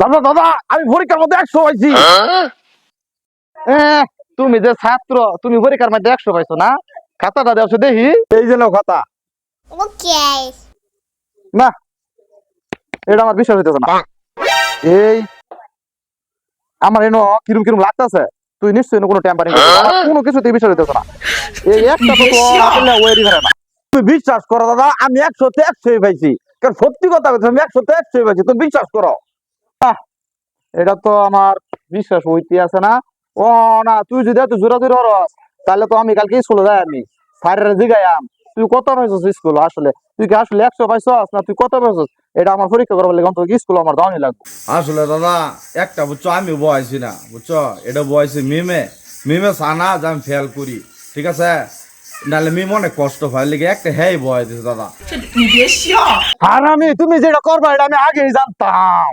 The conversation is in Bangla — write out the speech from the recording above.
দাদা দাদা আমি পরীক্ষার মধ্যে 100 পাইছি। তুমি যে ছাত্র, তুমি পরীক্ষার মধ্যে 100 পাইছো না? খাতাটা দেওছো দেখি। এই যে নাও খাতা। Okay. না, এটা আমার বিশ্বাস হইতেছে না। এই আমার এনো কিরম কিরম লাগতেছে। তুই নিশ্চয়ই কোনো টেম্পারিং করছিস, আমার কোনো কিছুতেই বিশ্বাস হইতেছে না। এই একটা তো তোর আসলে ওয়েরই ধরে না। তুই বিশ্বাস করো দাদা, আমি 100তে 100 পাইছি। কারণ সত্যি কথা বলছি, আমি 100তে 100 পাইছি, তুমি বিশ্বাস করো। আহ, এটা তো আমার বিশ্বাস হইতে আছে না। ও না, তুই যদি এত জোরাজুরি করস তাহলে তো আমি কালকে স্কুলে যাই, আমি স্যারের জিগাইয়াম তুই কত পাইছস স্কুল, আসলে তুই কি আসলে 100 পাইছস না তুই কত পাইছস। এটা আমার পরীক্ষা করবার লাগে অন্তত স্কুল আমার দাওয়ানি লাগবে। আসলে দাদা একটা বুঝছো আমি বয়সী না বুঝছো, এটা বয়সী মিমে মিমে সানা যে আমি ফেল করি, ঠিক আছে? নাহলে মিম অনেক কষ্ট পায় লেগে একটা হ্যাঁ বয় দিছে দাদা। আর আমি তুমি যেটা করবা এটা আমি আগেই জানতাম।